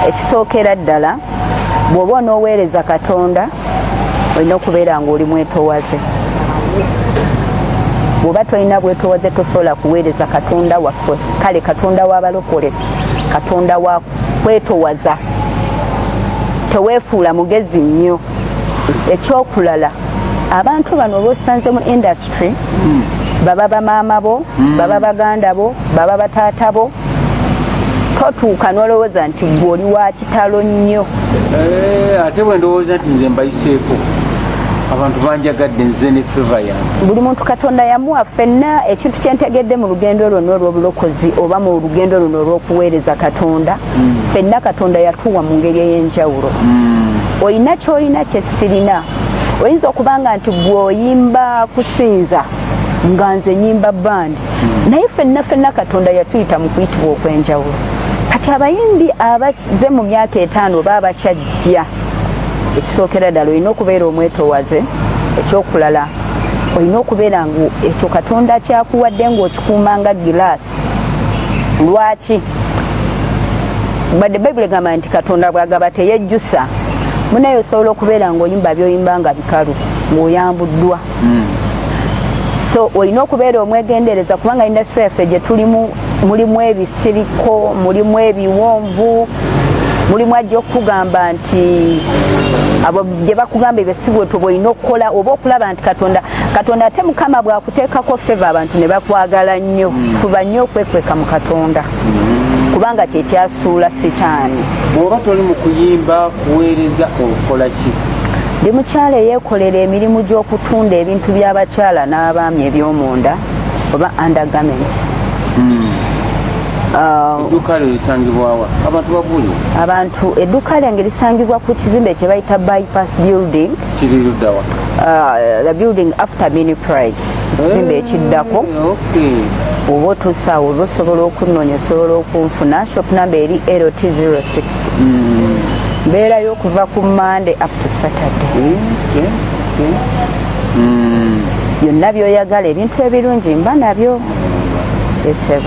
ekisookera ddala bw'oba onooweereza Katonda olina okubeera ng'oli mwetoowaze. Bw'oba tolina bwetoowaze tosobola kuweereza Katonda waffe. Kale Katonda w'abalokole, Katonda wa kwetoowaza. Teweefuula mugezi nnyo. Ekyokulala, abantu bano b'osanze mu industry baba bamaama bo, baba baganda bo, baba bataata bo, totuuka n'olowooza nti gwe oli wa kitalo nnyo. Ate bwe ndowooza nti nze mbayiseeko abantu banjagadde nze ne feva yange. Buli muntu Katonda yamuwa. Ffenna ekintu kye ntegedde mu lugendo luno olw'obulokozi oba mu lugendo luno olw'okuweereza Katonda, ffenna Katonda yatuwa mu ngeri ey'enjawulo. Olina ky'olina kye sirina. Oyinza okubanga nti gwe oyimba kusinza nga nze nyimba bandi, naye ffenna Katonda yatuyita mu kuyitibwa okw'enjawulo. Kati abayimbi abaze mu myaka 5 oba abakyajja, ekisookera ddala olina okubeera omwetoowaze. Ekyokulala, olina okubeera ngu ekyo Katonda kyakuwadde ng'okikuuma nga giraasi. Lwaki? Badde Bayibuli egamba nti Katonda bw'agaba teyejjusa. Munaye osobola okubeera ng'oyimba by'oyimba nga bikalu, ng'oyambuddwa. So olina okubeera omwegendereza, kubanga industry yaffe gye tulimu mulimu ebisiriko, mulimu ebiwonvu, mulimu ajja okugamba nti abo gye bakugamba ebyo si bwe olina okukola oba okulaba nti Katonda ate Mukama bw'akuteekako feva abantu ne bakwagala nnyo. Fuba nnyo okwekweka mu Katonda kubanga kye kyasuula Sitaani. Bw'oba toli mu kuyimba kuweereza okola ki? Ndi mukyala eyeekolera emirimu gy'okutunda ebintu by'abakyala n'abaami eby'omunda oba undergarments. Edduuka lyo lisangibwa wa? Abantu babuulire. Edduuka lyange lisangibwa ku kizimbe kye bayita Bypass Building. Kiri ludda wa? The building after Mini Price. Ekizimbe ekiddako. Oba otuusa awo oba osobola okunnoonya, osobola okunfuna. Shop number eri LT06. Mbeerayo okuva ku Monday up to Saturday. Byonna by'oyagala ebintu ebirungi mba nabyo. Yes, sir.